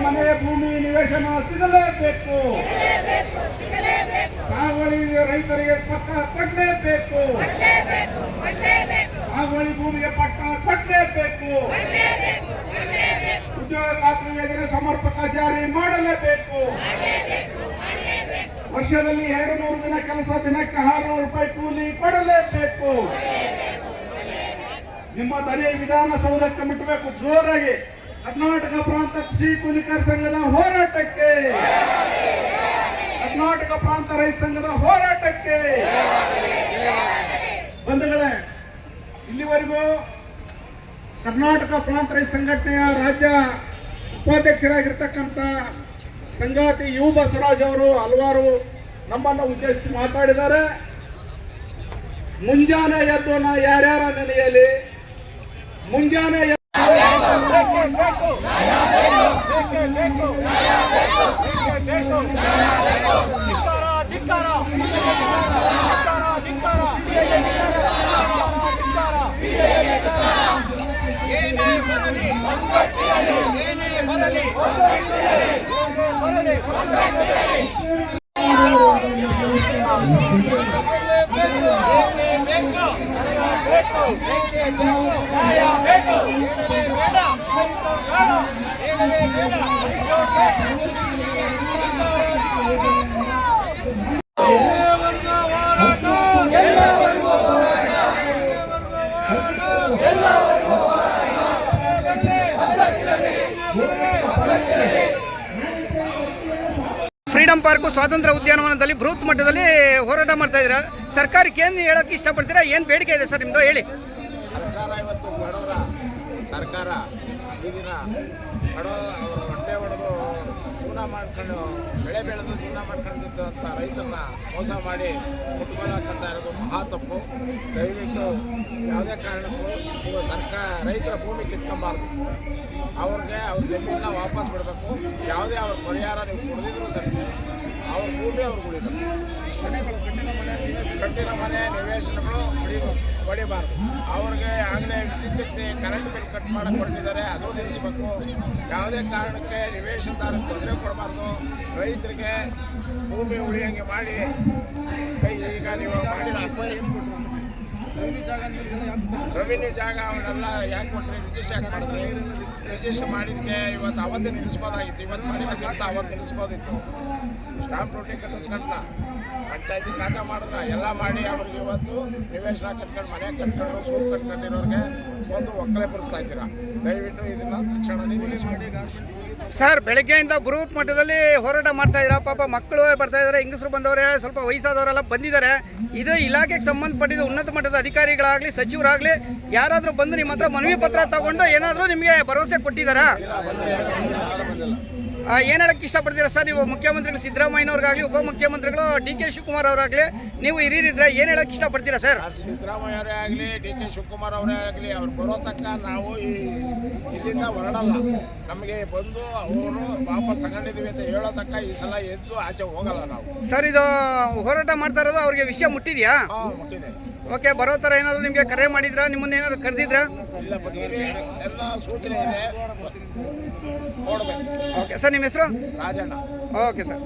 ಮನೆ ಭೂಮಿ ನಿವೇಶನ ಸಿಗಲೇಬೇಕು. ಸಾಗುವಳಿ ರೈತರಿಗೆ ಪಟ್ಟ ಕೊಡಲೇಬೇಕು. ಸಾಗುವಳಿ ಭೂಮಿಗೆ ಪಟ್ಟ ಕೊಡಲೇಬೇಕು. ಉದ್ಯೋಗ ಖಾತ್ರಿ ಯೋಜನೆ ಸಮರ್ಪಕ ಜಾರಿ ಮಾಡಲೇಬೇಕು. ವರ್ಷದಲ್ಲಿ 200 ದಿನ ಕೆಲಸ, ದಿನಕ್ಕೆ 600 ರೂಪಾಯಿ ಕೂಲಿ ಕೊಡಲೇಬೇಕು. ನಿಮ್ಮ ಧ್ವನಿ ವಿಧಾನಸೌಧಕ್ಕೆ ಮುಟ್ಟಬೇಕು ಜೋರಾಗಿ. ಕರ್ನಾಟಕ ಪ್ರಾಂತ ಕೃಷಿ ಕೂಲಿಕರ ಸಂಘದ ಹೋರಾಟಕ್ಕೆ, ಕರ್ನಾಟಕ ಪ್ರಾಂತ ರೈತ ಸಂಘದ ಹೋರಾಟಕ್ಕೆ. ಬಂಧುಗಳೇ, ಇಲ್ಲಿವರೆಗೂ ಕರ್ನಾಟಕ ಪ್ರಾಂತ ರೈತ ಸಂಘಟನೆಯ ರಾಜ್ಯ ಉಪಾಧ್ಯಕ್ಷರಾಗಿರ್ತಕ್ಕಂಥ ಸಂಗಾತಿ ಯು ಬಸವರಾಜ್ ಅವರು ಹಲವಾರು ನಮ್ಮನ್ನು ಉದ್ದೇಶಿಸಿ ಮಾತಾಡಿದ್ದಾರೆ. ಮುಂಜಾನೆ ಎದ್ದು ನಾ ಯಾರ್ಯಾರ ನೆನೆಯಲಿ, ಮುಂಜಾನೆ ಫ್ರೀಡಂ ಪಾರ್ಕ್ ಸ್ವಾತಂತ್ರ್ಯ ಉದ್ಯಾನವನದಲ್ಲಿ ಬೃಹತ್ ಮಟ್ಟದಲ್ಲಿ ಹೋರಾಟ ಮಾಡ್ತಾ ಇದ್ದೀರಾ. ಸರ್ಕಾರಕ್ಕೆ ಏನು ಹೇಳೋಕ್ಕೆ ಇಷ್ಟಪಡ್ತೀರಾ? ಏನು ಬೇಡಿಕೆ ಇದೆ ಸರ್ ನಿಮ್ಮದು ಹೇಳಿ. ಸರ್ಕಾರ ಇವತ್ತು ಬಡವರ ಸರ್ಕಾರ ಈಗಿನ ಬಡವ ಹೊಟ್ಟೆ ಹೊಡೆದು ಜೀವನ ಮಾಡ್ಕೊಂಡು ಬೆಳೆ ಬೆಳೆದು ಜೀವನ ಮಾಡ್ಕೊಂಡಿದ್ದಂಥ ರೈತರನ್ನ ಮೋಸ ಮಾಡಿ ಮುಟ್ಕೊಳ್ಳಕ್ಕಂತ ಇರೋದು ಮಹಾ ತಪ್ಪು. ದಯವಿಟ್ಟು ಯಾವುದೇ ಕಾರಣಕ್ಕೂ ನೀವು ರೈತರ ಭೂಮಿ ಕಿತ್ಕೊಂಬಾರ್ದು. ಅವ್ರಿಗೆ ಅವ್ರ ಜಮೀನನ್ನ ವಾಪಸ್ ಬಿಡಬೇಕು. ಯಾವುದೇ ಅವ್ರ ಪರಿಹಾರ ನೀವು ಕೊಡದಿದ್ರು ಸರಿ, ಅವ್ರ ಭೂಮಿ ಅವ್ರು ಉಳಿಬೇಕು. ಕಟ್ಟಿನ ಮನೆ ನಿವೇಶನಗಳು ಹೊಡಿಬಾರ್ದು. ಅವ್ರಿಗೆ ಆಗಲೇ ವಿದ್ಯುತ್ ಕರೆಂಟ್ ಬಿಲ್ ಕಟ್ ಮಾಡಕ್ಕೆ ಹೊರಟಿದ್ದಾರೆ, ಅದು ನಿಲ್ಲಿಸಬೇಕು. ಯಾವುದೇ ಕಾರಣಕ್ಕೆ ನಿವೇಶನದಾರರಿಗೆ ತೊಂದರೆ ಕೊಡಬಾರ್ದು. ರೈತರಿಗೆ ಭೂಮಿ ಉಳಿಯಂಗೆ ಮಾಡಿ ಈಗ ನೀವು ಮಾಡಿದ ರೆವಿನ್ಯೂ ಜಾಗ ಅವನ್ನೆಲ್ಲ ಯಾಕೆ ಕೊಟ್ಟರೆ ರಿಜಿಸ್ಟರ್ ಯಾಕೆ ಮಾಡಿದ್ರಿ? ರಿಜಿಸ್ಟರ್ ಮಾಡಿದ್ದಕ್ಕೆ ಇವತ್ತು ಅವತ್ತೇ ನಿಲ್ಲಿಸ್ಬೋದಾಗಿತ್ತು. ಇವತ್ತು ಮಾಡಿದ ಕೆಲಸ ಅವತ್ತು ನಿಲ್ಲಿಸ್ಬೋದಿತ್ತು. ಸ್ಟಾಂಪ್ ಡ್ಯೂಟಿ ಕಟ್ಟಿಸ್ಕೊಂಡ್ರ, ಪಂಚಾಯತಿ ಖಾತಾ ಮಾಡಿದ್ರ, ಎಲ್ಲ ಮಾಡಿ ಅವ್ರಿಗೆ ಇವತ್ತು ನಿವೇಶನ ಕಟ್ಕೊಂಡು ಮನೆ ಕಟ್ಕೊಂಡು ಸೂರು ಕಟ್ಕೊಂಡಿರೋರಿಗೆ ಒಂದು ಒಕ್ಕಲೆ ಬರೆಸ್ತಾ ಇದ್ದೀರಾ. ದಯವಿಟ್ಟು ಇದನ್ನ ತಕ್ಷಣ ನಿಲ್ಲಿಸ್ಬೇಡಿ ಸರ್. ಬೆಳಗ್ಗೆಯಿಂದ ಬೃಹತ್ ಮಟ್ಟದಲ್ಲಿ ಹೋರಾಟ ಮಾಡ್ತಾ ಇದ್ದೀರಾ. ಪಾಪ ಮಕ್ಕಳು ಬರ್ತಾ ಇದ್ದಾರೆ, ಹೆಂಗಸರು ಬಂದವರೇ, ಸ್ವಲ್ಪ ವಯಸ್ಸಾದವರೆಲ್ಲ ಬಂದಿದ್ದಾರೆ. ಇದು ಇಲಾಖೆಗೆ ಸಂಬಂಧಪಟ್ಟಿದ ಉನ್ನತ ಮಟ್ಟದ ಅಧಿಕಾರಿಗಳಾಗಲಿ ಸಚಿವರಾಗಲಿ ಯಾರಾದರೂ ಬಂದು ನಿಮ್ಮ ಹತ್ರ ಮನವಿ ಪತ್ರ ತಗೊಂಡು ಏನಾದರೂ ನಿಮಗೆ ಭರವಸೆ ಕೊಟ್ಟಿದ್ದಾರಾ? ಏನು ಹೇಳಕ್ಕೆ ಇಷ್ಟಪಡ್ತೀರಾ ಸರ್ ನೀವು? ಮುಖ್ಯಮಂತ್ರಿಗಳು ಸಿದ್ದರಾಮಯ್ಯನವ್ರಿಗಾಗಲಿ ಉಪಮುಖ್ಯಮಂತ್ರಿಗಳು ಡಿ.ಕೆ. ಶಿವಕುಮಾರ್ ಅವರಾಗಲಿ ನೀವು ಹಿರಿಯರಿದ್ರೆ ಏನು ಹೇಳಕ್ಕೆ ಇಷ್ಟಪಡ್ತೀರಾ ಸರ್? ಸಿದ್ದರಾಮಯ್ಯ ಅವರೇ ಆಗಲಿ ಡಿ.ಕೆ. ಶಿವಕುಮಾರ್ ಅವರೇ ಆಗಲಿ ಅವ್ರು ಬರೋ ತನಕ ನಾವು ಇಲ್ಲಿಂದ ಹೊರಡಲ್ಲ. ನಮಗೆ ಬಂದು ಅವರು ವಾಪಸ್ ತಗೊಂಡಿದ್ದೀವಿ ಅಂತ ಹೇಳೋ ತನಕ ಈ ಸಲ ಎದ್ದು ಆಚೆ ಹೋಗಲ್ಲ ನಾವು. ಸರ್, ಇದು ಹೋರಾಟ ಮಾಡ್ತಾ ಇರೋದು ಅವ್ರಿಗೆ ವಿಷಯ ಮುಟ್ಟಿದೆಯಾ? ಮುಟ್ಟಿದೆ. ಓಕೆ, ಬರೋ ಥರ ಏನಾದರೂ ನಿಮಗೆ ಕರೆ ಮಾಡಿದ್ರಾ? ನಿಮ್ಮನ್ನ ಏನಾದರೂ ಕರೆದಿದ್ರಾ? ಇಲ್ಲ, ಬರ್ತೀವಿ, ಎಲ್ಲ ಸೂಚನೆ ಇದೆ, ನೋಡ್ಬೇಕು. ಓಕೆ ಸರ್, ನಿಮ್ಮ ಹೆಸರು? ರಾಜಣ್ಣ. Okay sir.